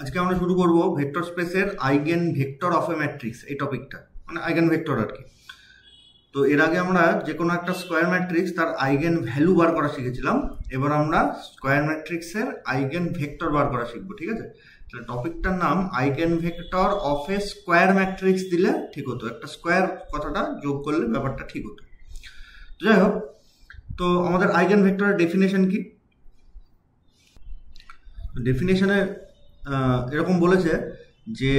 আজকে আমরা শুরু করব ভেক্টর স্পেসের eigen vector of A matrix, এই টপিকটা মানে আইগেন ভেক্টর আর কি। তো এর আগে আমরা যে কোনো একটা স্কোয়ার ম্যাট্রিক্স তার আইগেন ভ্যালু বার করা শিখেছিলাম। এবার আমরা স্কোয়ার ম্যাট্রিক্সের আইগেন ভেক্টর বার করা শিখবো, ঠিক আছে? তাহলে টপিকটার নাম eigen vector of A square matrix দিলে ঠিক হতো, একটা স্কোয়ার কথাটা যোগ করলে ব্যাপারটা ঠিক হতো। যাই হোক, তো আমাদের আইগেন ভেক্টরের ডেফিনেশন কি? ডেফিনেশনে এরকম বলেছে যে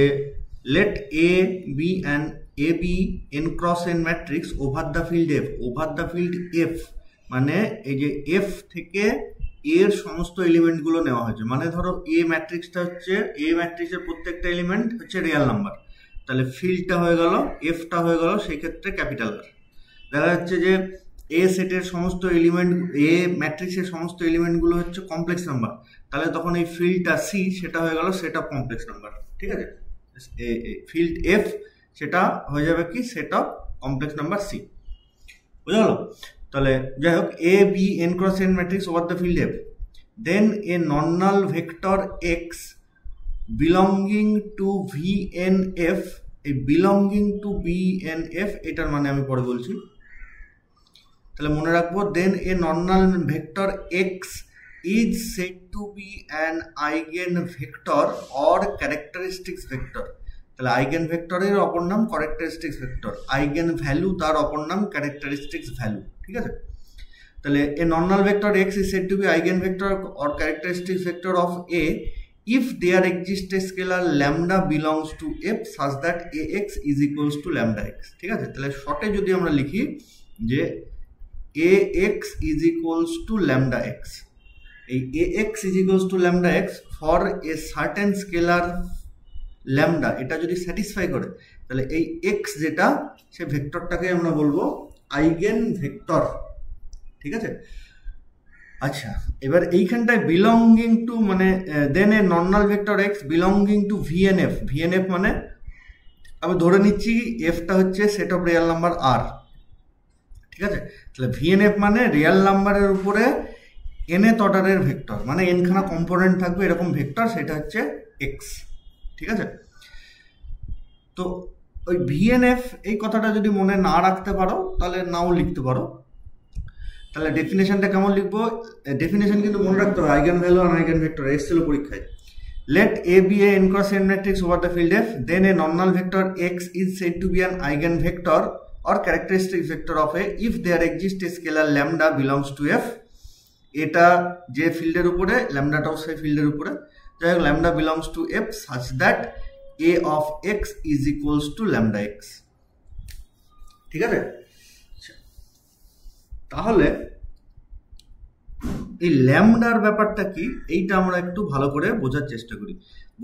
let A be and A be N cross N matrix over the field F. Over the field F মানে এই যে এফ থেকে এর সমস্ত এলিমেন্টগুলো নেওয়া হয়েছে। মানে ধরো এ ম্যাট্রিক্সটা হচ্ছে, এ ম্যাট্রিক্সের প্রত্যেকটা এলিমেন্ট হচ্ছে রিয়েল নাম্বার, তাহলে ফিল্ডটা হয়ে গেল, এফটা হয়ে গেল সেই ক্ষেত্রে ক্যাপিটাল আর। দেখা যাচ্ছে যে এ সেটের সমস্ত এলিমেন্ট, এ ম্যাট্রিক্সের সমস্ত এলিমেন্টগুলো হচ্ছে কমপ্লেক্স নাম্বার, তাহলে তখন এই ফিল্ডটা সি সেটা হয়ে গেল সেট অফ কমপ্লেক্স নাম্বার, ঠিক আছে? ফিল্ড এফ সেটা হয়ে যাবে কি set of complex number C, বুঝা গেল? তাহলে যাই হোক, A be N cross N matrix over the field F, then a non null vector X belonging to V N F. এই belonging to V N F এটার মানে আমি পরে বলছি, তাহলে মনে রাখবো। Then a non null vector X is said to be an eigen vector or characteristics vector. তাহলে আইগেন ভেক্টরের অপর নাম ক্যারেক্টারিস্টিক্স ভেক্টর, আইগেন ভ্যালু তার অপর নাম ক্যারেক্টারিস্টিক্স ভ্যালু, ঠিক আছে? তাহলে a non null vector X is said to be eigen vector or characteristics vector of A if there exists a scalar lambda belongs to f such that ax is equals to lambda x, ঠিক আছে? তাহলে শর্টে যদি আমরা লিখি যে ax is equals to lambda x, এই ax is equals to lambda x for a certain scalar lambda, এটা যদি স্যাটিসফাই করে তাহলে এই x যেটা সে ভেক্টরটাকে আমরা বলবো আইগেন ভেক্টর, ঠিক আছে? আচ্ছা, এবার এইখানটায় বিলঙ্গিং টু মানে দেন a non null vector X belonging two ভিএনএফ। ভিএনএফ মানে আমি ধরে নিচ্ছি এফটা হচ্ছে সেট অফ রিয়েল নাম্বার আর, ঠিক আছে? তাহলে ভিএনএফ মানে রিয়েল নাম্বারের উপরে nth অর্ডারের ভেক্টর, মানে nখানা কম্পোনেন্ট থাকবে এরকম ভেক্টর, সেটা হচ্ছে এক্স, ঠিক আছে? তো ওই ভিএনএফ এই কথাটা যদি মনে না রাখতে পারো তাহলে নাও লিখতে পারো। তাহলে ডেফিনেশনটা কেমন লিখবো? ডেফিনেশন কিন্তু মনে রাখতে হবে, আইগেন ভ্যালু আর আইগেন ভেক্টর এসেছিল পরীক্ষায়। Let A be a n cross N matrix over the field F, then a non null vector X is said to be an eigen vector or characteristic vector of A if there exist a scalar lambda belongs to F. এটা যে ফিল্ডের উপরে, ল্যামডাটাও সেই ফিল্ডের উপরে, যাই হোক lambda belongs to F such that A of x is equals to lambda X, ঠিক আছে? তাহলে এই ল্যামডার ব্যাপারটা কি এইটা আমরা একটু ভালো করে বোঝার চেষ্টা করি।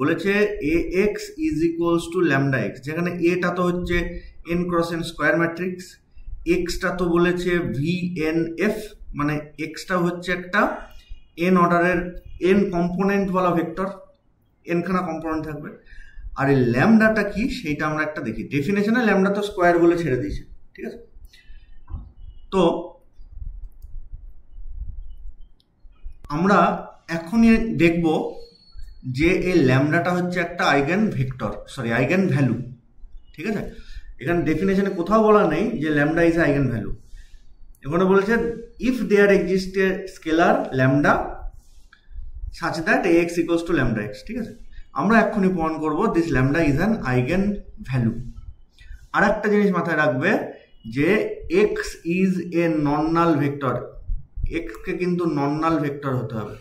বলেছে A X is equals to lambda X, যেখানে এটা তো হচ্ছে N cross N square matrix, এক্সটা তো বলেছে ভি এন এফ, মানে এক্সটা হচ্ছে একটা এন অর্ডারের এন কম্পোনেন্ট বলা ভেক্টর, এনখানা কম্পোনেন্ট থাকবে। আর এই ল্যামডাটা কি সেইটা আমরা একটা দেখি। ডেফিনেশনে ল্যামডা তো স্কোয়ার বলে ছেড়ে দিয়েছে, ঠিক আছে? তো আমরা এখনই দেখব যে এই ল্যামডাটা হচ্ছে একটা eigen vector, sorry eigen value, ঠিক আছে? এখানে ডেফিনেশনে কোথাও বলা নেই যে ল্যামডা ইজ আইগেন ভ্যালু, এখানে বলেছে if there exist a scalar lambda such that A X equals to lambda X, ঠিক আছে? আমরা এক্ষুনি প্রমাণ করবো this lambda is an eigen value. আর একটা জিনিস মাথায় রাখবে যে X is a non null vector, এক্সকে কিন্তু নন নাল ভেক্টর হতে হবে।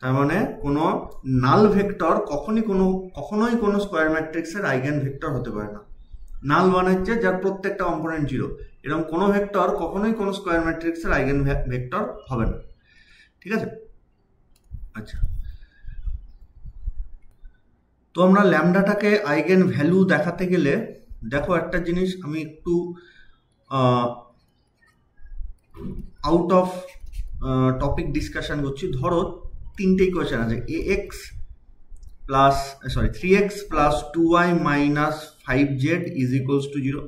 তার মানে কোনো নাল ভেক্টর কখনোই কোনো স্কোয়ার ম্যাট্রিক্সের আইগেন ভেক্টর হতে পারে না। নাল মানে হচ্ছে যার প্রত্যেকটা কম্পোনেন্ট জিরো, এরকম কোনো ভেক্টর কখনোই কোনো স্কোয়ার ম্যাট্রিক্সের আইগেন ভেক্টর হবে না, ঠিক আছে? আচ্ছা, তো আমরা ল্যামডাটাকে আইগেন ভ্যালু দেখাতে গেলে দেখো একটা জিনিস আমি একটু আউট অফ টপিক ডিসকাশন করছি। ধরো তিনটেই কোয়েশ্চেন আছে, A X plus sorry 3x plus 2y minus 5z is equals to 0,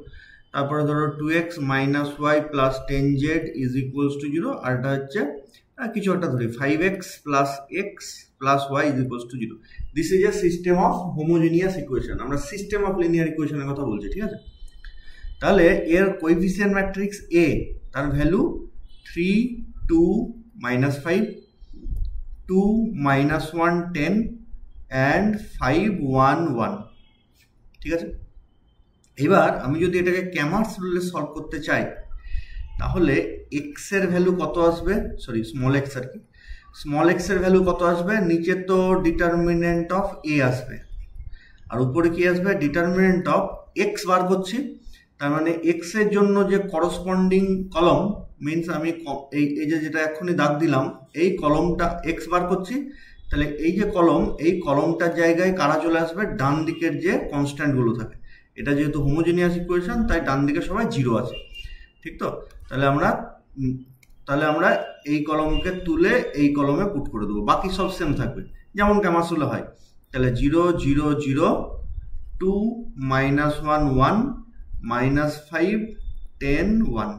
তারপরে ধরো 2x minus y plus 10z is equals to 0, আর এটা হচ্ছে কিছু একটা ধরি 5x plus x plus y is equals to 0. This is a system of homogeneous equation. আমরা system of linear ইকুয়েশনের কথা বলছি, ঠিক আছে? তাহলে এর কোএফিসিয়েন্ট ম্যাট্রিক্স A, তার ভ্যালু 3, 2, -5, 2, -1, 10 and 5, 1, 1, ঠিক আছে? এবার আমি যদি এটাকে ক্যামার্স রুলে সলভ করতে চাই, তাহলে এক্স এর ভ্যালু কত আসবে, সরি স্মল এক্স আর কি, স্মল এক্স এর ভ্যালু কত আসবে, নিচে তো ডিটারমিনেন্ট অফ এ আসবে আর উপরে কি আসবে, ডিটারমিনেন্ট অফ এক্স বার করছি, তার মানে এক্স এর জন্য যে করসপন্ডিং কলম, মিনস আমি এই যে যেটা এখনই দাগ দিলাম এই কলমটা এক্স বার করছি, তাহলে এই যে কলম, এই কলমটার জায়গায় কারা চলে আসবে, ডান দিকের যে কনস্ট্যান্টগুলো থাকে। এটা যেহেতু হোমোজেনিয়াস ইকুয়েশন তাই ডান দিকে সবাই 0 আছে, ঠিক তো? তাহলে আমরা এই কলমকে তুলে এই কলমে পুট করে দেবো, বাকি সব সেম থাকবে যেমন ক্যামার্সুলে হয়। তাহলে 0, 0, 0, 2, -1, 1, -5, 10, 1,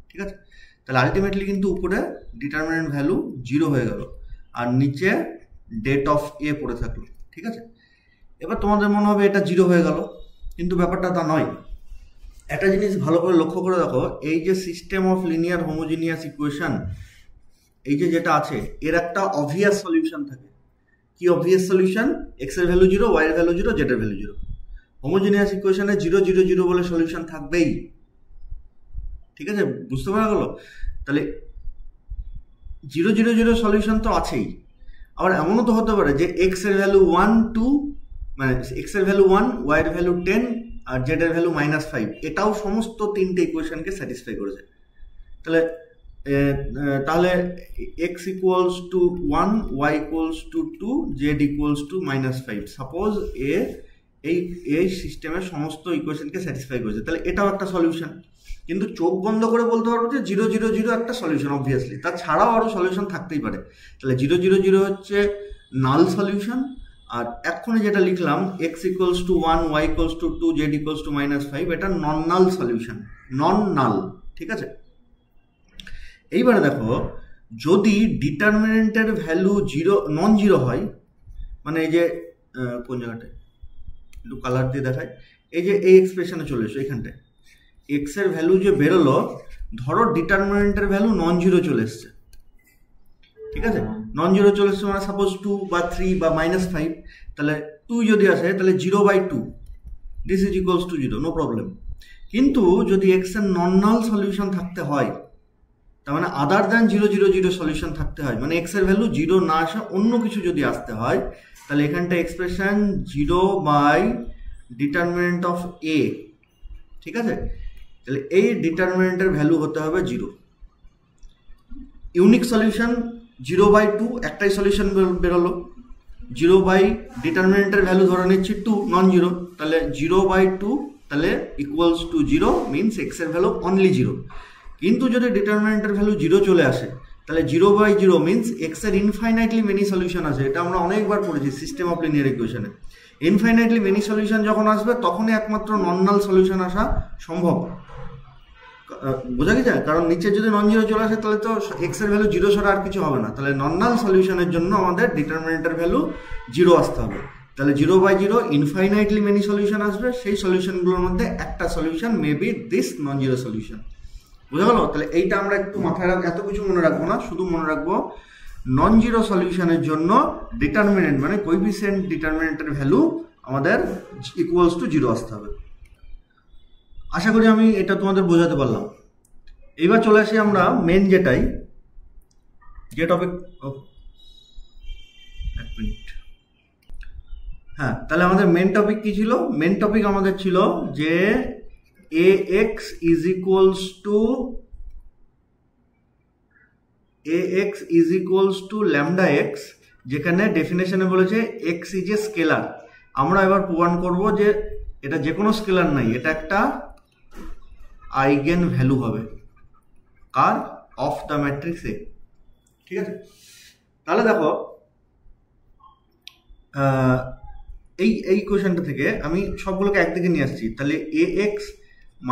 ঠিক আছে? তাহলে আলটিমেটলি কিন্তু উপরে ডিটারমিনেন্ট ভ্যালু 0 হয়ে গেল আর নিচে ডেট অফ এ পড়ে থাকলো, ঠিক আছে? এবার তোমাদের মনে হবে এটা 0 হয়ে গেল, কিন্তু ব্যাপারটা তা নয়। একটা জিনিস ভালো করে লক্ষ্য করে দেখো, এই যে system of linear homogeneous equation, এই যে যেটা আছে এর একটা অবভিয়াস সলিউশন থাকে। কি অবভিয়াস সলিউশন? এক্স এর ভ্যালু 0, ওয়াই এর ভ্যালু 0, জেড এর ভ্যালু 0। হোমোজিনিয়াস ইকুয়েশনে 0, 0, 0 বলে সলিউশন থাকবেই, ঠিক আছে? বুঝতে পারা গেল? তাহলে 0, 0, 0 সলিউশন তো আছেই, আবার এমনও তো হতে পারে যে এক্স এর ভ্যালু 1, 2, মানে এক্স এর ভ্যালু 1, ওয়াই এর ভ্যালু 10 আর জেড এর ভ্যালু -5, এটাও সমস্ত তিনটে ইকুয়েশনকে স্যাটিসফাই করেছে। তাহলে X equals to 1, Y equals to 2, Z equals to -5, suppose এই সিস্টেমের সমস্ত ইকুয়েশনকে স্যাটিসফাই করেছে, তাহলে এটাও একটা সলিউশন। কিন্তু চোখ বন্ধ করে বলতে পারবো যে 0, 0, 0 একটা সলিউশন অবভিয়াসলি, তাছাড়াও আরও সলিউশন থাকতেই পারে। তাহলে 0, 0, 0 হচ্ছে নাল সলিউশন, আর এক্ষুনি যেটা লিখলাম X equals to 1, Y equals to 2, Z equals to -5, এটা নন নাল সলিউশন, নন নাল, ঠিক আছে? এইবারে দেখো, যদি ডিটারমিনেন্টের ভ্যালু নন জিরো হয়, মানে এই যে কোন জায়গাটায় একটু কালার দিয়ে দেখায়, এই যে এই এক্সপ্রেশনে চলে এসো, এখানটায় এক্স এর ভ্যালু যে বেরোলো, ধরো ডিটারমিনেন্টের ভ্যালু নন জিরো চলে এসছে, ঠিক আছে? নন জিরো চলে এসছে মানে সাপোজ 2 বা 3 বা -5, তাহলে 2 যদি আসে তাহলে 0/2, this is equals to 0, no problem. কিন্তু যদি এক্স এর নন নাল সলিউশন থাকতে হয়, তার মানে আদার দ্যান 0, 0, 0 সলিউশন থাকতে হয়, মানে এক্স এর ভ্যালু 0 না আসে অন্য কিছু যদি আসতে হয়, তাহলে এখানটা এক্সপ্রেশন 0/ডিটারমিনেন্ট অফ এ, ঠিক আছে? তাহলে এই ডিটারমিনেন্টের ভ্যালু হতে হবে 0। ইউনিক সলিউশন 0/2, একটাই সলিউশন বেরোলো। 0 ডিটারমিনেন্টের ভ্যালু ধরে নিচ্ছি 2, নন জিরো, তাহলে 0/2 তাহলে ইকুয়ালস টু 0, মিনস এক্স এর ভ্যালু অনলি 0। কিন্তু যদি ডিটারমিনেন্টের ভ্যালু 0 চলে আসে, তাহলে 0/0 মিনস এক্স এর ইনফাইনাইটলি মেনি সলিউশন আছে। এটা আমরা অনেকবার পড়েছি সিস্টেম অফ লিনিয়ার ইকুয়েশনে। ইনফাইনাইটলি মেনি সলিউশন যখন আসবে তখনই একমাত্র নন নাল সলিউশন আসা সম্ভব। বোঝা গেছে? কারণ নিচে যদি নন জিরো চলে আসে তাহলে তো এক্স এর ভ্যালু 0 ছাড়া আর কিছু হবে না। তাহলে নন নাল সলিউশনের জন্য আমাদের ডিটারমিনেন্টের ভ্যালু 0 আসতে হবে। তাহলে 0/0 ইনফাইনাইটলি মেনি সলিউশন আসবে, সেই সলিউশনগুলোর মধ্যে একটা solution may be this non zero solution. বোঝা গেল? তাহলে এইটা আমরা একটু মাথায় রাখবো, এত কিছু মনে রাখবো না, শুধু মনে রাখবো নন জিরো সলিউশনের জন্য ডিটারমিনেন্ট মানে কোএফিসিয়েন্ট ডিটারমিনেন্টের ভ্যালু আমাদের ইকুয়ালস টু 0 আসতে হবে। আশা করি আমি এটা তোমাদের বোঝাতে পারলাম। এইবার চলে আসি আমরা মেন যে টপিক, এক মিনিট, হ্যাঁ, তাহলে আমাদের মেন টপিক কি ছিল? মেন টপিক আমাদের ছিল যে ax is equals to lambda x, যেখানে ডেফিনেশনে বলেছে x ইজ এ স্কেলার। আমরা এবার প্রমাণ করব যে এটা যে কোনো স্কেলার নাই, এটা একটা আইগেন ভ্যালু হবে কার? অফ দ্য ম্যাট্রিক্স এ, ঠিক আছে? তাহলে দেখো এই কোয়েশ্চেনটা থেকে আমি সবগুলোকে একদিকে নিয়ে আসছি। তাহলে ax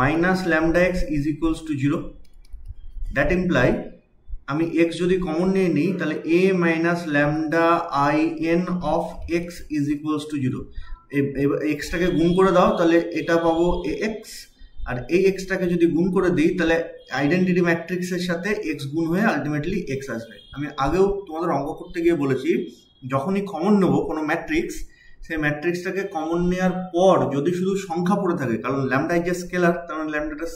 minus lambda x is equals to 0. That imply আমি x যদি কমন নিয়ে নিই তাহলে a minus lambda I N of x is equals to 0। এক্সটাকে গুণ করে দাও তাহলে এটা পাবো ax, আর এই এক্সটাকে যদি গুণ করে দিই তাহলে আইডেন্টিটি ম্যাট্রিক্সের সাথে x গুণ হয়ে আলটিমেটলি x আসবে। আমি আগেও তোমাদের অঙ্ক করতে গিয়ে বলেছি যখনই কমন নেব কোনো ম্যাট্রিক্স, সেই ম্যাট্রিক্সটাকে কমন নেওয়ার পর যদি শুধু সংখ্যা পড়ে থাকে, কারণ ল্যামডা ইজ এ স্কেলার, তার মানে ল্যামডাটা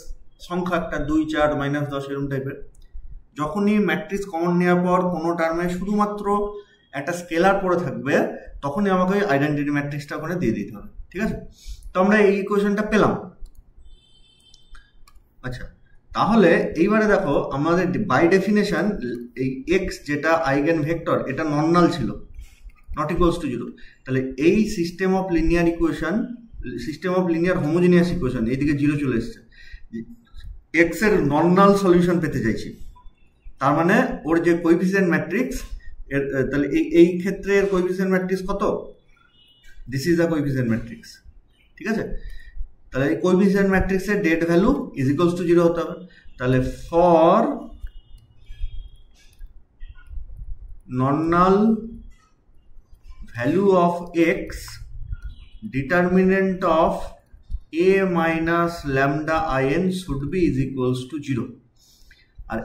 সংখ্যা একটা 2, 4, -10 এরকম টাইপের, যখনই ম্যাট্রিক্স কমন নেওয়ার পর কোনো টার্মে শুধুমাত্র একটা স্কেলার পড়ে থাকবে তখনই আমাকে ওই আইডেন্টিটি ম্যাট্রিক্সটা ওখানে দিয়ে দিতে হবে। ঠিক আছে, তো আমরা এই ইকুয়েশনটা পেলাম। আচ্ছা, তাহলে এইবারে দেখো আমাদের বাই ডেফিনেশন এই এক্স যেটা আইগেন ভেক্টর এটা নন নাল ছিল, নট ইকুয়ালস টু 0। তাহলে এই system of linear equation, system of linear homogeneous equation, এইদিকে 0 চলে এসছে, এক্স এর নন নাল সলিউশন পেতে চাইছি। তার মানে ওর যে কোএফিসিয়েন্ট ম্যাট্রিক্স, তাহলে এই ক্ষেত্রে এর কোএফিসিয়েন্ট ম্যাট্রিক্স কত? This is the coefficient matrix. ঠিক আছে, তাহলে এই কোএফিসিয়েন্ট ম্যাট্রিক্সের det value is equals to 0 হতে হবে। তাহলে for non null value of X determinant of a minus lambda IN should be is equals to 0। আর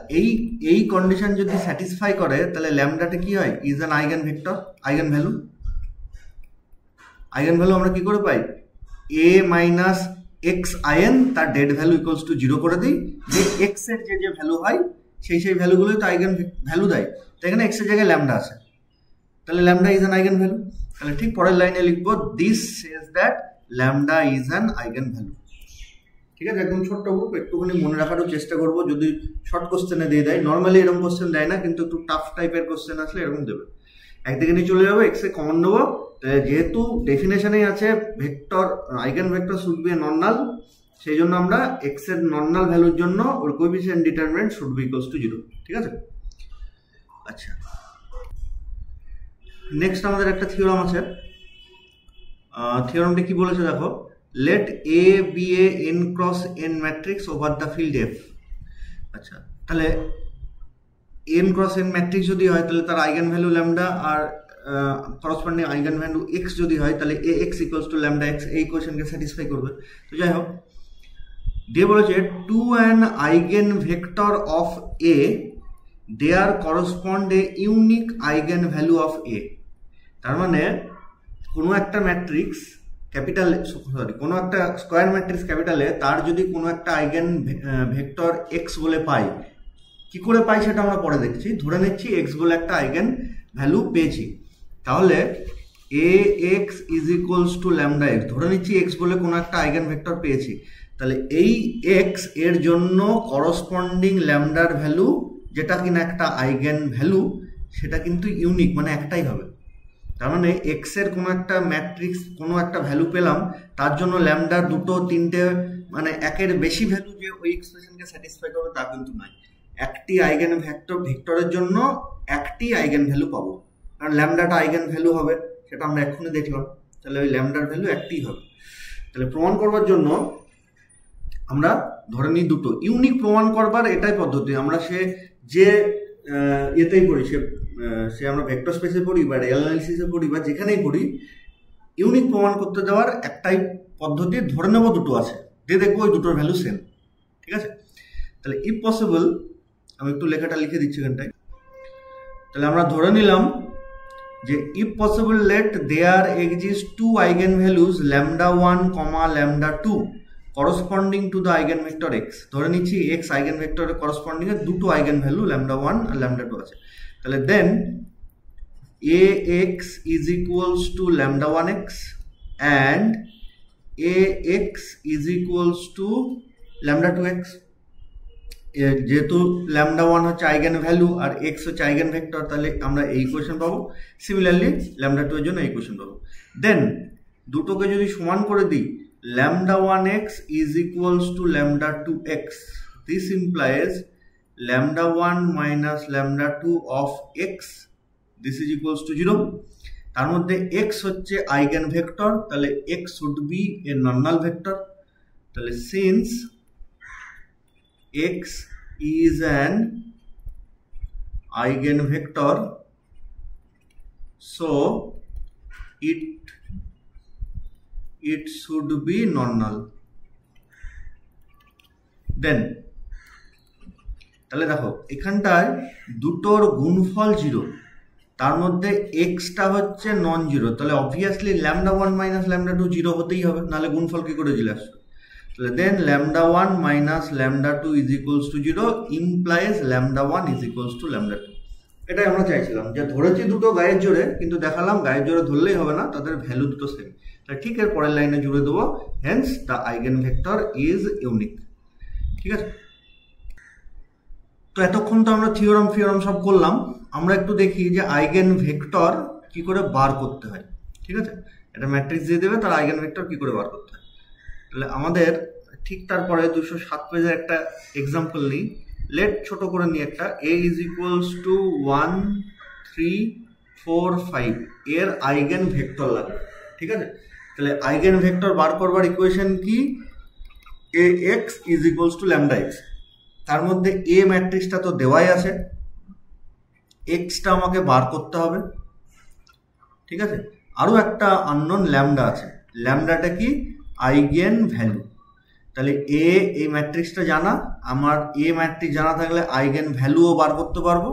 এই কন্ডিশন যদি স্যাটিসফাই করে তাহলে ল্যামডাটা কি হয়? Is an eigen vector, eigenvalue. Eigenvalue আমরা কি করে পাই? a মাইনাস এক্স আইএন তার ডেট ভ্যালু ইকুয়ালস টু 0 করে দিই, যে এক্স এর যে ভ্যালু হয় সেই ভ্যালুগুলোই তো আইগেন ভ্যালু দেয়। তো এখানে এক্স এর জায়গায় ল্যামডা আছে, তাহলে lambda is an eigen value. তাহলে ঠিক পরের লাইনে লিখবো this says that lambda is an eigen value. ঠিক আছে, একদম ছোট্ট গ্রুপ, একটুখানি মনে রাখারও চেষ্টা করবো। যদি শর্ট কোশ্চেনে দিয়ে দেয়, নর্মালি এরকম কোশ্চেন দেয় না, কিন্তু একটু টাফ টাইপের কোশ্চেন আসলে এরকম দেবে। একদিকে নিয়ে চলে যাবো, এক্স এ কমন নেবো, যেহেতু ডেফিনেশনেই আছে vector eigen vector should be non null, সেই জন্য আমরা এক্স এর নন নাল ভ্যালুর জন্য ওর coefficient determinant should be equals to 0। ঠিক আছে, আচ্ছা নেক্সট আমাদের একটা থিওরাম আছে। থিওরামটা কি বলেছে দেখো, let A be a n cross n matrix over the field F। আচ্ছা, তাহলে n cross n ম্যাট্রিক্স যদি হয় তাহলে তার আইগেন ভ্যালু ল্যামডা আর করসপন্ডিং আইগেন ভ্যালু x যদি হয় তাহলে ax equals to lambda x, এই কোয়েশ্চেনকে স্যাটিসফাই করবে। তো যাই হোক, দিয়ে বলেছে to an eigen vector of a there correspond a unique eigenvalue of a। তার মানে কোনো একটা ম্যাট্রিক্স ক্যাপিটাল, সরি কোনো একটা স্কোয়ার ম্যাট্রিক্স ক্যাপিটালে তার যদি কোনো একটা আইগেন ভেক্টর এক্স বলে পাই, কি করে পাই সেটা আমরা পরে দেখছি। ধরে নিচ্ছি এক্স বলে একটা আইগেন ভ্যালু পেয়েছি, তাহলে A X is equals to lambda X, ধরে নিচ্ছি এক্স বলে কোনো একটা আইগেন ভেক্টর পেয়েছি, তাহলে এই এক্স এর জন্য করসপন্ডিং ল্যামডার ভ্যালু যেটা কিনা একটা আইগেন ভ্যালু সেটা কিন্তু ইউনিক, মানে একটাই হবে। তার মানে এক্স এর কোনো একটা ম্যাট্রিক্স কোনো একটা ভ্যালু পেলাম, তার জন্য ল্যামডার 2, 3টে মানে একের বেশি ভ্যালু যে ওই এক্সপ্রেশনকে স্যাটিসফাই করবে তা কিন্তু নয়। একটি আইগেন ভেক্টরের জন্য একটি আইগেন ভ্যালু পাবো, কারণ ল্যামডাটা আইগেন ভ্যালু হবে, সেটা আমরা এক্ষুনি দেখলাম। তাহলে ওই ল্যামডার ভ্যালু একটিই হবে। তাহলে প্রমাণ করবার জন্য আমরা ধরে নিই দুটো ইউনিক। প্রমাণ করবার এটাই পদ্ধতি, আমরা যে এতেই পড়ি, সে আমরা ভেক্টর স্পেসে পড়ি বা রিয়েল অ্যানালিসিসে পড়ি বা যেখানেই পড়ি, ইউনিক প্রমাণ করতে যাওয়ার একটাই পদ্ধতি, ধরে নেব দুটো আছে, দিয়ে দেখবো ওই দুটোর ভ্যালু সেম। ঠিক আছে, তাহলে ইফ পসিবল, আমি একটু লেখাটা লিখে দিচ্ছি এখানটায়। তাহলে আমরা ধরে নিলাম যে if possible let there exist two eigenvalues lambda 1, lambda 2 corresponding to the eigenvector X. ধরে নিচ্ছি এক্স আইগেন ভেক্টরের করসপন্ডিং এর দুটো আইগেন ভ্যালু ল্যামডা 1 আর ল্যামডা 2 আছে। তাহলে দেন ax is equals to lambda 1x and ax is equals to lambda 2x। যেহেতু ল্যামডা 1 হচ্ছে আইগেন ভ্যালু আর x হচ্ছে আইগেন ভেক্টর, তাহলে আমরা এই ইকুয়েশন পাবো। সিমিলারলি ল্যামডা 2 এর জন্য এই ইকুয়েশন পাবো। দেন দুটোকে যদি সমান করে দিই, lambda 1x is equals to lambda 2x, this implies lambda 1 minus lambda 2 of x, this is equals to 0। তার মধ্যে x হচ্ছে আইগেন ভেক্টর, তাহলে x should be a normal vector. তাহলে since x is an eigenvector, so it should be non-null. Then তাহলে দেখো এখানটায় দুটোর গুণফল 0, তার মধ্যে এক্সটা হচ্ছে নন জিরো, তাহলে অবভিয়াসলি λ1 - λ2 জিরো হতেই হবে, নাহলে গুণফল কি করে চলে আসবে। তাহলে then λ1 - λ2 is equals to 0 implies λ1 is equals to λ2। এটাই আমরা চাইছিলাম, যে ধরেছি দুটো গায়ের জোরে, কিন্তু দেখালাম গায়ের জোরে ধরলেই হবে না, তাদের ভ্যালু দুটো সেম। তাহলে ঠিক এর পরের লাইনে জুড়ে দেবো, hence the eigenvector is unique. ঠিক আছে, তো এতক্ষণ তো আমরা থিওরাম সব করলাম, আমরা একটু দেখি যে আইগেনভেক্টর কি করে বার করতে হয়। ঠিক আছে, এটা ম্যাট্রিক্স দিয়ে দেবে, তার আইগেনভেক্টর কি করে বার করতে হয়। তাহলে আমাদের ঠিক তারপরে 207 পেজের একটা এক্সাম্পল নিই, লেট ছোট করে নিই একটা, a ইজ ইকুয়ালস টু 1 3 4 5 এর আইগেনভেক্টর লাগবে। ঠিক আছে, তাহলে আইগেনভেক্টর বার করবার ইকুয়েশন কি, ax is equals two λx। তার মধ্যে এ ম্যাট্রিক্সটা তো দেওয়াই আছে, এক্সটা আমাকে বার করতে হবে। ঠিক আছে, আরও একটা আননোন ল্যামডা আছে, ল্যামডাটা কি, আইগেন ভ্যালু। তাহলে এই ম্যাট্রিক্সটা জানা, আমার এ ম্যাট্রিক্স জানা থাকলে আইগেন ভ্যালুও বার করতে পারবো।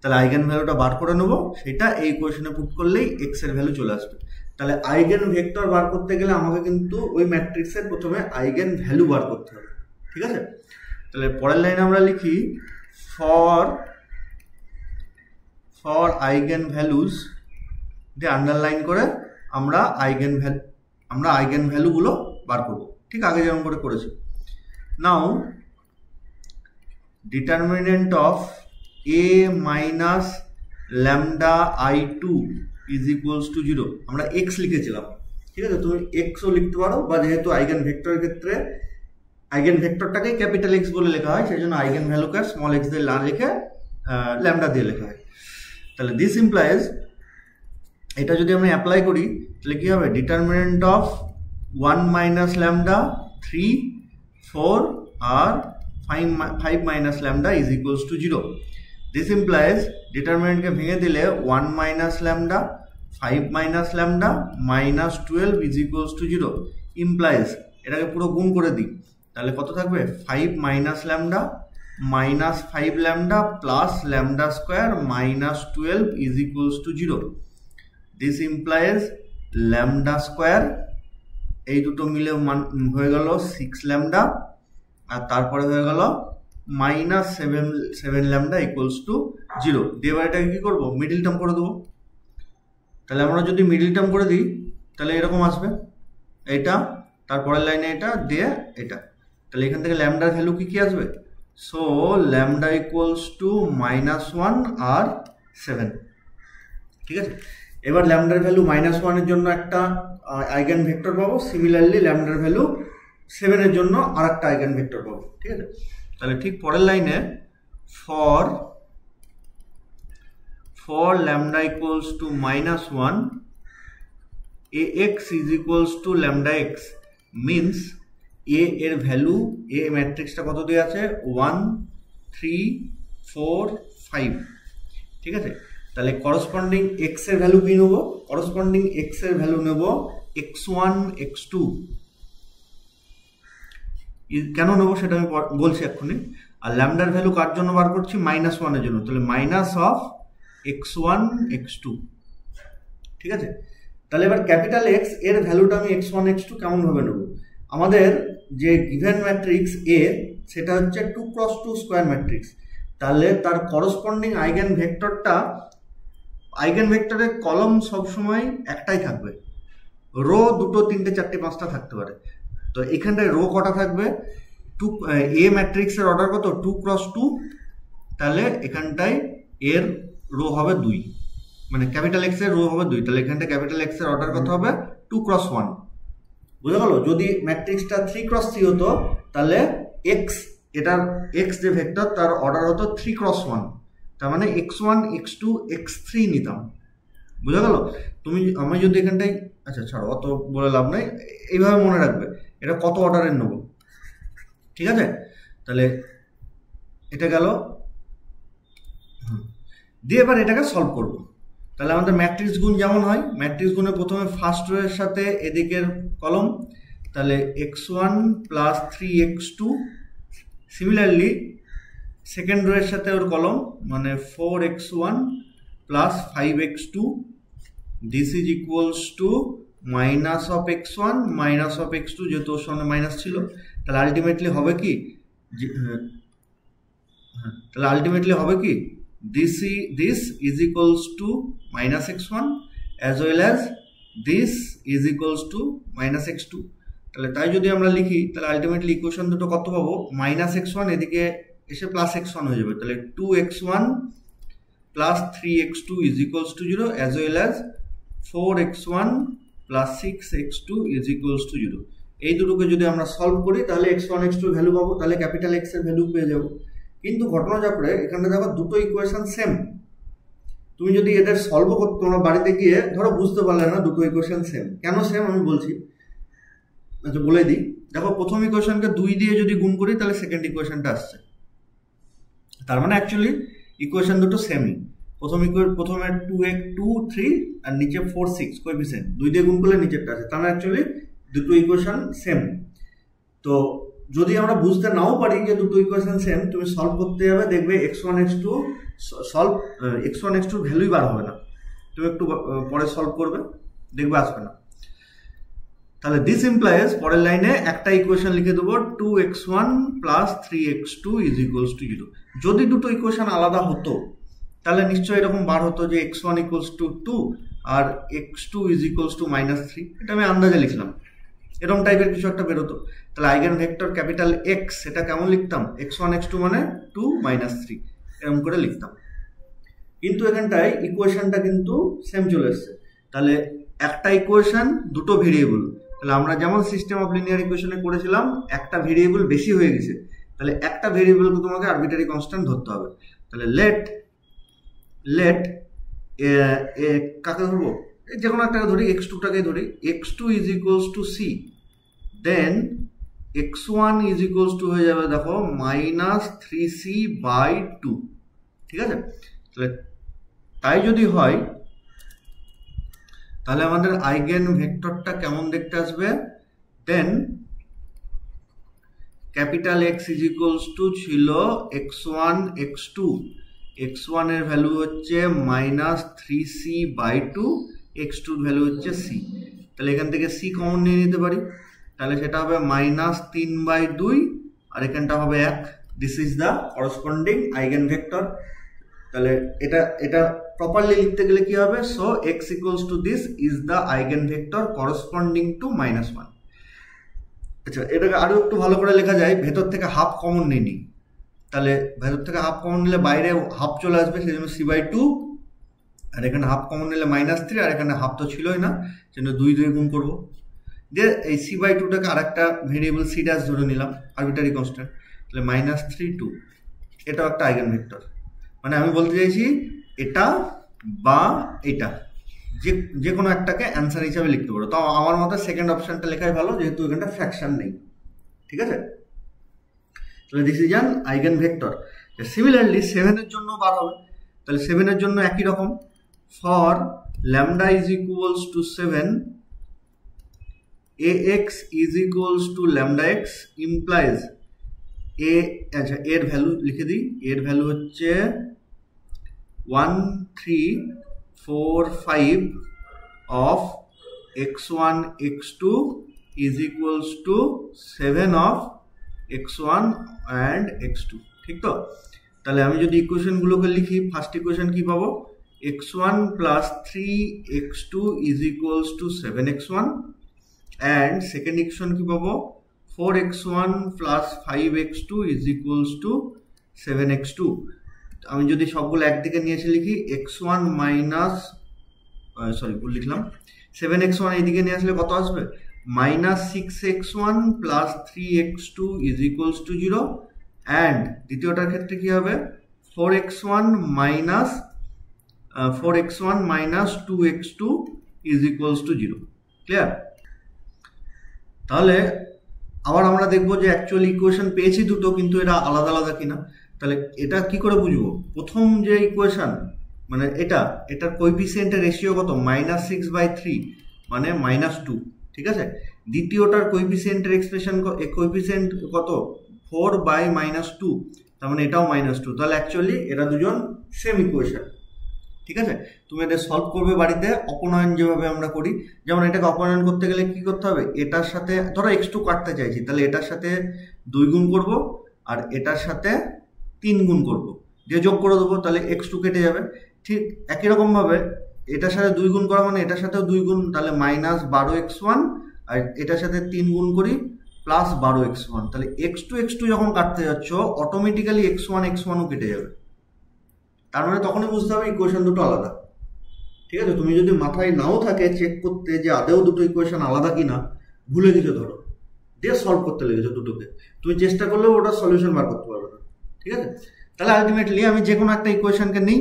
তাহলে আইগেন ভ্যালুটা বার করে নেবো, সেটা এই ইকুয়েশনে পুট করলেই এক্স এর ভ্যালু চলে আসবে। তাহলে আইগেন ভেক্টর বার করতে গেলে আমাকে কিন্তু ওই ম্যাট্রিক্সের প্রথমে আইগেন ভ্যালু বার করতে হবে। ঠিক আছে, তাহলে পরের লাইনে আমরা লিখি ফর আইগেন ভ্যালুজ দিয়ে আন্ডারলাইন করে আমরা আইগেন ভ্যালুগুলো বার করব, ঠিক আগে যেমন করে করেছি। Now determinant of a minus lambda i2 is equals to 0, আমরা x লিখেছিলাম। ঠিক আছে, তুমি xও লিখতে পারো, বা যেহেতু আইগেন ভেক্টরের ক্ষেত্রে আইগেন ভেক্টরটাকে ক্যাপিটাল এক্স বলে লেখা হয়, সেই জন্য আইগেন ভ্যালুকে স্মল এক্স দিয়ে না লিখে ল্যামডা দিয়ে লেখা হয়। তাহলে দিস ইমপ্লাইজ, এটা যদি আমি অ্যাপ্লাই করি তাহলে কি হবে, ডিটারমিনেন্ট অফ 1 মাইনাস ল্যামডা 3 4 আর 5 minus lambda is equals to 0। This implies ডিটারমিনেন্টকে ভেঙে দিলে 1 minus lambda 5 minus lambda minus 12 is equals to 0 implies, এটাকে পুরো গুণ করে দিই, তাহলে কত থাকবে, 5 minus lambda minus 5 lambda plus lambda square minus 12 is equals to 0। This implies lambda square, এই দুটো মিলে হয়ে গেল 6 ল্যামডা, আর তারপরে হয়ে গেল মাইনাস 7 ল্যামডা ইকুয়ালস টু 0। দিয়ে এবার এটাকে কি করবো, মিডিল টার্ম করে দেবো। তাহলে আমরা যদি মিডিল টার্ম করে দিই তাহলে এরকম আসবে, এটা তারপরের লাইনে এটা দিয়ে এটা, তাহলে এখান থেকে ল্যামডার ভ্যালু কি আসবে, সো ল্যামডা ইকুয়ালস টু -1 আর 7। ঠিক আছে, এবার ল্যামডার ভ্যালু -1 এর জন্য একটা আইগেন ভেক্টর পাবো, সিমিলারলি ল্যামডার ভ্যালু 7 এর জন্য আর একটা আইগেন ভেক্টর পাবো। ঠিক আছে, তাহলে ঠিক পরের লাইনে for lambda equals to -1 ax is equals to lambda x means a এর ভ্যালু, a ম্যাট্রিক্সটা কত দেওয়া আছে, 1 3 4 5। ঠিক আছে, তাহলে করসপন্ডিং x এর ভ্যালু কি নেব, করসপন্ডিং x এর ভ্যালু নেব x1 x2। কেন নেব সেটা আমি বলছি এক্ষুনি। আর ল্যামডার ভ্যালু কার জন্য বার করছি, -1 এর জন্য, তাহলে মাইনাস অফ x1 x2। ঠিক আছে, তাহলে এবার ক্যাপিটাল এক্স এর ভ্যালুটা আমি x1 x2 কেমন ভাবে নেব, আমাদের যে গিভেন ম্যাট্রিক্স এ সেটা হচ্ছে 2x2 স্কোয়ার ম্যাট্রিক্স, তাহলে তার করসপন্ডিং আইগেন ভেক্টরটা, আইগেন ভেক্টরের কলম সবসময় একটাই থাকবে, রো 2 3 4 5টা থাকতে পারে। তো এখানটায় রো কটা থাকবে, এ ম্যাট্রিক্সের অর্ডার কত, 2x2, তাহলে এখানটায় এর রো হবে 2, মানে ক্যাপিটাল এক্স এর রো হবে 2, তাহলে এখানটা ক্যাপিটাল এক্স এর অর্ডার কত হবে, 2x1। বুঝা গেল, যদি ম্যাট্রিক্সটা 3x3 হতো তাহলে এক্স, এটার এক্স যে ভেক্টর তার অর্ডার হতো 3x1, তার মানে x1 x2 x3 নিতাম। বুঝা গেল, আমি যদি এখানটায়, আচ্ছা ছাড়ো অত বলে লাভ নাই, এইভাবে মনে রাখবে এটা কত অর্ডারের নেব। ঠিক আছে, তাহলে এটা গেল, দিয়ে এবার এটাকে সলভ করব। তাহলে আমাদের ম্যাট্রিক্স গুণ যেমন হয়, ম্যাট্রিক্স গুণে প্রথমে ফার্স্ট রোয়ের সাথে এদিকের কলম, তাহলে x1 plus 3x2, similarly second রোয়ের সাথে ওর কলম, মানে 4x1 plus 5x2, this is equals two minus of x1 minus of x2, যেহেতু ওর সামনে মাইনাস ছিল। তাহলে আলটিমেটলি হবে কি, this is equals to minus x1 as well as this is equals to minus x2। তাহলে তাই যদি আমরা লিখি তাহলে আলটিমেটলি ইকুয়েশন দুটো কত পাবো, মাইনাস x1 এদিকে এসে প্লাস x1 হয়ে যাবে, তাহলে 2x1 plus 3x2 is equals to 0 as well as 4x1 plus 6x2 is equals to 0। এই দুটোকে যদি আমরা সলভ করি তাহলে x1 x2 এর ভ্যালু পাবো, তাহলে ক্যাপিটাল x এর ভ্যালু পেয়ে যাবো। কিন্তু ঘটনা যা করে এখানে দেখো দুটো ইকুয়েশন সেম, তুমি যদি এদের সলভ করতে তোমরা বাড়িতে গিয়ে ধরো বুঝতে পারলে না দুটো ইকুয়েশন সেম, কেন সেম আমি বলছি, আচ্ছা বলে দিই। দেখো প্রথম ইকুয়েশনকে 2 দিয়ে যদি গুণ করি তাহলে সেকেন্ড ইকুয়েশনটা আসছে, তার মানে অ্যাকচুয়ালি ইকুয়েশন দুটো সেমই। প্রথমে 2 3 আর নিচে 4 6 কোএফিসিয়েন্ট 2 দিয়ে গুণ করলে নিচেরটা আছে, তার মানে অ্যাকচুয়ালি দুটো ইকুয়েশন সেম। তো যদি আমরা বুঝতে নাও পারি যে দুটো ইকুয়েশন সেম, তুমি সলভ করতে যাবে দেখবে x1 x2 ভ্যালুই বার হবে না, তুমি একটু পরে সলভ করবে দেখবে আসবে না। তাহলে দিস ইমপ্লাইজ পরের লাইনে একটা ইকুয়েশন লিখে দেবো 2x1 plus 3x2 is equals to 0। যদি দুটো ইকুয়েশন আলাদা হতো তাহলে নিশ্চয়ই এরকম বার হতো যে x1 ইকুয়ালস টু 2 আর x2 ইজ ইকুয়ালস টু -3, এটা আমি আন্দাজে লিখলাম, এরকম টাইপের কিছু একটা বেরোতো। তাহলে আইগেন ভেক্টর ক্যাপিটাল x এটা কেমন লিখতাম, x1 x2 মানে 2 -3 এরকম করে লিখতাম। কিন্তু এখানটায় ইকুয়েশনটা কিন্তু সেম চলে এসছে, তাহলে একটা ইকুয়েশন দুটো ভেরিয়েবল, তাহলে আমরা যেমন সিস্টেম অফ লিনিয়ার ইকুয়েশনে করেছিলাম একটা ভেরিয়েবল বেশি হয়ে গেছে, তাহলে একটা ভেরিয়েবলকে তোমাকে আরবিটারি কনস্ট্যান্ট ধরতে হবে। তাহলে লেট কাকে ধরবো, যে কোনো একটাকে ধরি, x2টাকে ধরি, x2 is equals to c, then x1 is equals to হয়ে যাবে দেখো -3c/2, ঠিক আছে। তাহলে তাই যদি হয় তাহলে আমাদের আইগেন ভেক্টরটা কেমন দেখতে আসবে, then capital x is equals to ছিল x1 x1 এর ভ্যালু হচ্ছে -3c/2, x2 এর ভ্যালু হচ্ছে c, তাহলে এখান থেকে c কমন নিয়ে নিতে পারি, তাহলে সেটা হবে -3/2 আর এখানটা হবে 1। This is the corresponding eigenvector. তাহলে এটা প্রপারলি লিখতে গেলে কি হবে, so x equals to this is the eigenvector corresponding to -1। আচ্ছা এটাকে আরো একটু ভালো করে লেখা যায়, ভেতর থেকে হাফ কমন নিয়ে নিই, তাহলে ভেতর থেকে হাফ কমন নিলে বাইরে হাফ চলে আসবে, সেই জন্য c/2, আর এখানে হাফ কমন নিলে -3, আর এখানে হাফ তো ছিলই না, সেজন্য 2 গুণ করবো, দিয়ে এই c/2টাকে আর একটা ভেরিয়েবল c' ধরে নিলাম আরবিটারি কনস্ট্যান্ট, তাহলে -3 2, এটাও একটা আইগেন ভেক্টর। মানে আমি বলতে চাইছি এটা বা এটা যে কোনো একটাকে অ্যান্সার হিসাবে লিখতে পারো, তো আমার মতে সেকেন্ড অপশনটা লেখাই ভালো, যেহেতু এখানটা ফ্র্যাকশন নেই, ঠিক আছে। তাহলে this is an eigen vector. Similarly 7 এর জন্য বার হবে, তাহলে 7 এর জন্য একই রকম, for lambda is equals two 7 ax is equals to lambda x implies আচ্ছা এর ভ্যালু লিখে দিই, এর ভ্যালু হচ্ছে 1 3 4 5 of x1 x2 is equals to 7 of x1 and x2, ঠিক তো। তাহলে আমি যদি ইকুয়েশনগুলোকে লিখি, ফার্স্ট ইকুয়েশন কি পাবো, x1 plus 3x2 is equals to 7x1, and second equation কি পাবো, 4x1 plus 5x2 is equals to 7x2। আমি যদি সবগুলো একদিকে নিয়ে এসে লিখি, x1 মাইনাস ভুল লিখলাম, 7x1 এইদিকে নিয়ে আসলে কত আসবে, -6x1 plus 3x2 is equals to 0, and দ্বিতীয়টার ক্ষেত্রে কি হবে, 4x1 minus 2x2 is equals to 0, clear. তাহলে আবার আমরা দেখবো যে অ্যাকচুয়ালি ইকুয়েশন পেয়েছি দুটো, কিন্তু এরা আলাদা আলাদা কিনা। তাহলে এটা কি করে বুঝবো, প্রথম যে ইকুয়েশন মানে এটার কোএফিসিয়েন্টের রেশিও কত, -6/3 মানে -2, ঠিক আছে। দ্বিতীয়টার কোএফিসিয়েন্টের এক্সপ্রেশন কোএফিসিয়েন্ট কত, 4/-2, তার মানে এটাও -2, তাহলে অ্যাকচুয়ালি এরা দুজন সেম ইকুয়েশন, ঠিক আছে। তুমি এটা সলভ করবে বাড়িতে, অপনয়ন যেভাবে আমরা করি, যেমন এটাকে অপনয়ন করতে গেলে কি করতে হবে, এটার সাথে ধরো x2 কাটতে চাইছি, তাহলে এটার সাথে 2 গুণ করব আর এটার সাথে 3 গুণ করব, দিয়ে যোগ করে দেবো, তাহলে x2 কেটে যাবে। ঠিক একই রকম ভাবে এটার সাথে 2 গুণ করা মানে এটার সাথেও 2 গুণ, তাহলে -12x1, আর এটার সাথে 3 গুণ করি +12x1, তাহলে x2 যখন কাটতে যাচ্ছ অটোমেটিক্যালি x1ও কেটে যাবে, তার মানে তখনই বুঝতে হবে ইকুয়েশন দুটো আলাদা, ঠিক আছে। তুমি যদি মাথায় নাও থাকে চেক করতে যে আদেও দুটো ইকুয়েশন আলাদা কিনা, ভুলে গেছো ধরো, দিয়ে সলভ করতে লেগেছো দুটোকে, তুমি চেষ্টা করলেও ওটা সলিউশন বার করতে পারবে না, ঠিক আছে। তাহলে আলটিমেটলি আমি যে কোনো একটা ইকুয়েশনকে নিই,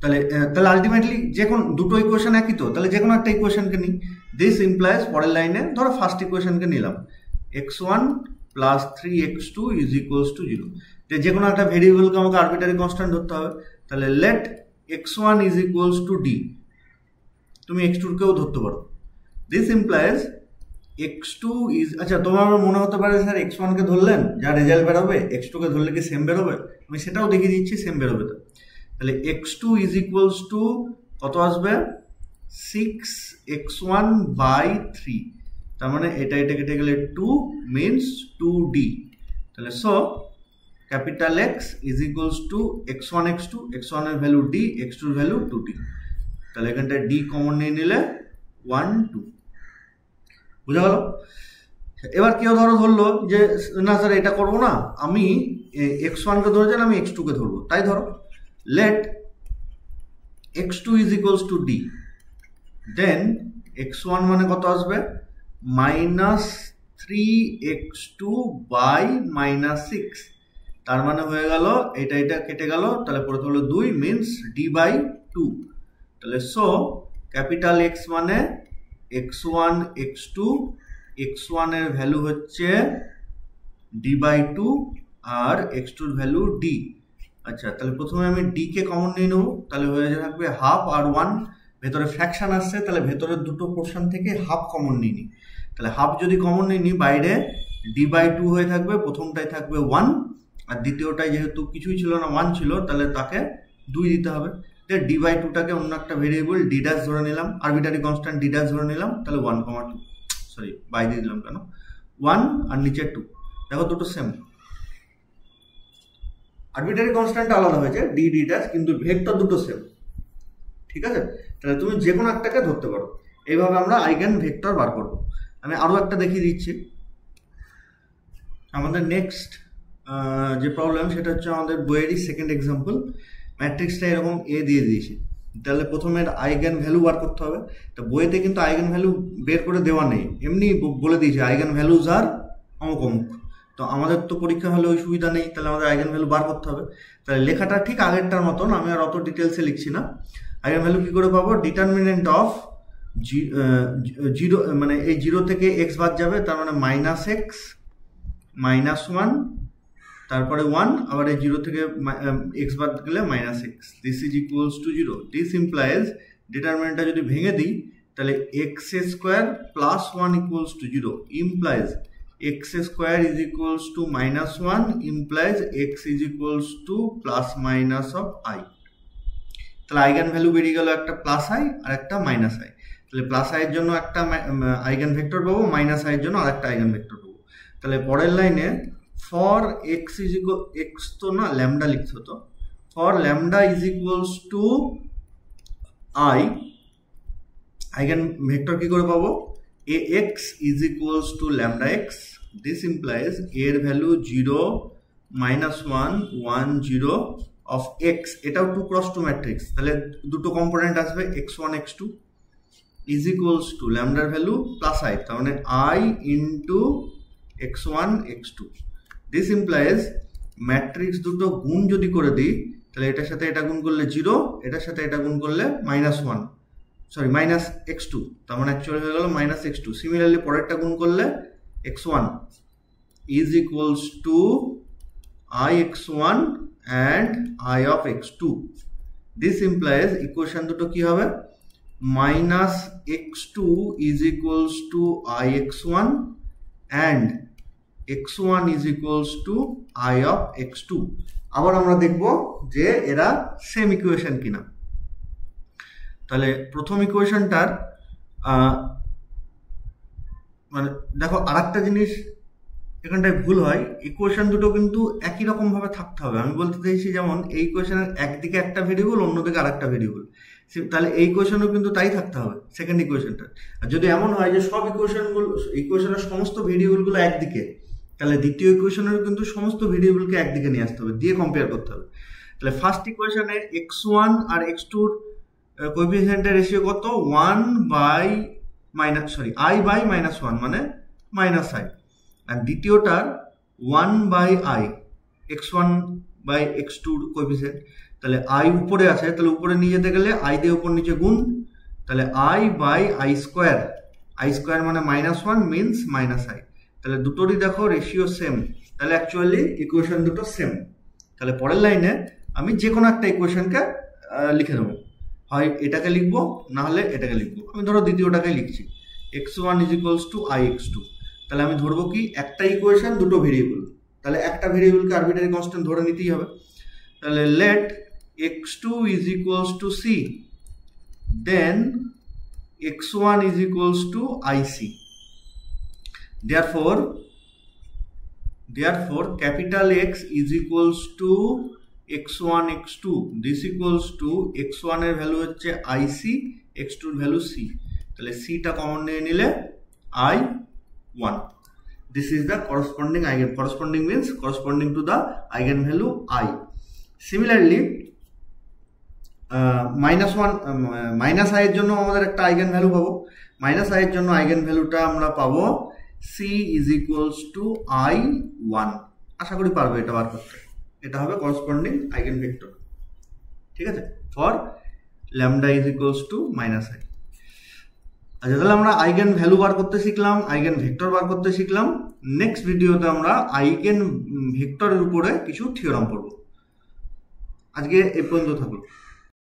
তাহলে আলটিমেটলি যে কোনো দুটো ইকুয়েশন একই, তো তাহলে যে কোনো একটা ইকুয়েশনকে নিই। দিস ইমপ্লাইজ পরের লাইনে ধরো ফার্স্ট ইকুয়েশনকে নিলাম, x1 + 3x2 = 0, যে কোনো একটা ভেরিয়েবলকে আমাকে আরবিটারি কনস্ট্যান্ট ধরতে হবে, তাহলে লেট x1 = d, তুমি x2 কেও ধরতে পারো। দিস ইমপ্লাইজ x2 ইজ, আচ্ছা তোমার মনে হতে পারে স্যার x1 কে ধরলেন যা রেজাল্ট বেরোবে x2 কে ধরলে কি সেম বেরোবে, আমি সেটাও দেখিয়ে দিচ্ছি সেম বেরোবে। তো তাহলে x2 = কত আসবে, 6x1/3, তার মানে এটা কেটে গেলে 2 মিনস 2d, তাহলে so capital X = x1 x1 এর ভ্যালু d, x2 এর ভ্যালু 2d, তাহলে এখানটা d কমন নিয়ে নিলে 1 2, বুঝা গেল। এবার কেউ ধরলো যে না স্যার এটা করবো না, আমি x1 কে ধরেছেন, আমি x2 কে ধরবো, তাই ধরো let x2 = d, দেন x1 মানে কত আসবে, -3x2/-6, তার মানে হয়ে গেল এটা কেটে গেল, তাহলে পরে হলো 2 মিনস d/2, তাহলে সো ক্যাপিটাল X মানে x1 x2, x1 এর ভ্যালু হচ্ছে d/2 আর x2 এর ভ্যালু d। আচ্ছা তাহলে প্রথমে আমি d কে কমন নিয়ে নেবো, তাহলে হয়ে থাকবে হাফ আর 1, ভেতরে ফ্র্যাকশন আসছে, তাহলে ভেতরের দুটো পোর্শন থেকে হাফ কমন নিয়ে নিই, তাহলে হাফ যদি কমন নিয়ে নিই বাইরে d/2 হয়ে থাকবে, প্রথমটাই থাকবে 1 আর দ্বিতীয়টায় যেহেতু কিছুই ছিল না 1 ছিল, তাহলে তাকে 2 দিতে হবে। d/2টাকে অন্য একটা ভেরিয়েবল d' ধরে নিলাম, আরবিটারি কনস্ট্যান্ট d' ধরে নিলাম, তাহলে 1,2, সরি বাই দিয়ে দিলাম কেন, 1 আর নিচে 2, দেখো দুটো সেম, আরবিটারি কনস্ট্যান্ট আলাদা হয়েছে d d', কিন্তু ভেক্টর দুটো সেম, ঠিক আছে। তাহলে তুমি যে কোনো একটাকে ধরতে পারো, এইভাবে আমরা আইগেন ভেক্টর বার করব। আমি আরো একটা দেখিয়ে দিচ্ছি। আমাদের নেক্সট যে প্রবলেম সেটা হচ্ছে আমাদের বইয়েরই সেকেন্ড এক্সাম্পল, ম্যাট্রিক্সটা এরকম এ দিয়ে দিয়েছে, তাহলে প্রথমে আইগেন ভ্যালু বার করতে হবে। তো বইতে কিন্তু আইগেন ভ্যালু বের করে দেওয়া নেই, এমনি বলে দিয়েছে আইগেন ভ্যালুজ আর অমুক অমুক, তো আমাদের তো পরীক্ষা হলে ওই সুবিধা নেই, তাহলে আমাদের আইগেন ভ্যালু বার করতে হবে। তাহলে লেখাটা ঠিক আগেরটার মতন, আমি আর অত ডিটেলসে লিখছি না। আইগেন ভ্যালু কি করে পাবো, ডিটারমিনেন্ট অফ 0, মানে এই 0 থেকে x বাদ যাবে, তার মানে -x -1 তারপরে 1, আবার এই 0 থেকে x বাদ গেলে -x, this is equals to 0। This implies ডিটারমিনেন্টটা যদি ভেঙে দিই তাহলে x² + 1 = 0, implies x² = -1, implies x = ± of i। তাহলে আইগেন ভ্যালু বেরিয়ে গেল একটা +i আর একটা -i, তাহলে +i এর জন্য একটা আইগেন ভেক্টর পাবো, -i এর জন্য আরেকটা আইগেন ভেক্টর পাবো। তাহলে পরের লাইনে ফর x তো না ল্যামডা লিখতে হতো, for lambda = i, eigen vector কি করে পাবো, ax = λx, দিস ইমপ্লাইজ এর ভ্যালু 0 -1 1 0 of x, এটাও 2 × 2 ম্যাট্রিক্স, তাহলে দুটো কম্পোনেন্ট আসবে x1 x2 = ল্যামডার ভ্যালু +i, তার মানে i × x1 x2। This implies matrix দুটো গুণ যদি করে দিই, তাহলে এটার সাথে এটা গুণ করলে 0, এটার সাথে এটা গুণ করলে -1, সরি -x2, তার মানে অ্যাকচুয়ালি হয়ে গেল -x2। সিমিলারলি পরেরটা গুণ করলে x1 = i x1 and i of x2, this implies equation দুটো কি হবে, minus x2 is equals two ix1 and x1 is equals two i of x2। আবার আমরা দেখব যে এরা সেম ইকুয়েশন কিনা। তাহলে প্রথম ইকুয়েশনটার মানে দেখো আরেকটা জিনিস এখানটায় ভুল হয়, ইকুয়েশন দুটো কিন্তু একই রকম ভাবে থাকতে হবে। আমি বলতে চাইছি যেমন এই ইকুয়েশনের একদিকে একটা ভেরিয়েবল, অন্যদিকে আরেকটা ভেরিয়েবল, তাহলে এই ইকুয়েশনও কিন্তু তাই থাকতে হবে সেকেন্ড ইকুয়েশনটা। আর যদি এমন হয় যে সব ইকুয়েশনের সমস্ত ভেরিয়েবলগুলো একদিকে, তাহলে দ্বিতীয় ইকুয়েশনের কিন্তু সমস্ত ভেরিয়েবলকে একদিকে নিয়ে আসতে হবে, দিয়ে কম্পেয়ার করতে হবে। তাহলে ফার্স্ট ইকুয়েশনে x1 আর x2 এর কোএফিসিয়েন্টের রেশিও কত, i বাই মাইনাস 1 মানে মাইনাস i, আর দ্বিতীয়টার 1 by i, x1 by x2 coefficient. তাহলে i উপরে আছে, তাহলে উপরে নিয়ে যেতে গেলে i দিয়ে উপর নিচে গুণ, তাহলে i বাই i স্কোয়ার মানে মাইনাস 1 মিনস মাইনাস i। তাহলে দুটোরই দেখো রেশিও সেম, তাহলে অ্যাকচুয়ালি ইকুয়েশন দুটো সেম। তাহলে পরের লাইনে আমি যে কোনো একটা ইকুয়েশনকে লিখে দেবো, হয় এটাকে লিখবো না হলে এটাকে লিখবো। আমি ধরো দ্বিতীয়টাকে লিখছি, x1 is equals two ix2। তাহলে আমি ধরবো কি, একটা ইকুয়েশন দুটো ভেরিয়েবল, তাহলে একটা ভেরিয়েবলকে আরবিটারি কনস্ট্যান্ট ধরে নিতেই হবে। তাহলে let x2 is equals to c, then x1 is equals to ic। Therefore capital X is equals to x1 x2, this equals to x1 এর ভ্যালু হচ্ছে ic, x2 এর ভ্যালু c, তাহলে c টা common নিয়ে নিলে i1। this is the corresponding means corresponding to the eigenvalue i। similarly minus i এর জন্য আমাদের একটা আইগেন ভ্যালু পাবো, মাইনাস i এর জন্য আইগেন ভ্যালুটা আমরা পাবো c is equals to i1। আশা করি পারবে এটা বার করতে, এটা হবে করসপন্ডিং আইগেন ভেক্টর, ঠিক আছে, for lambda is equals two minus i। আচ্ছা, তাহলে আমরা আইগেন ভ্যালু বার করতে শিখলাম, আইগেন ভেক্টর বার করতে শিখলাম। নেক্সট ভিডিওতে আমরা আইগেন ভেক্টরের উপরে কিছু থিওরাম পড়ব। আজকে এই পর্যন্ত থাকলো।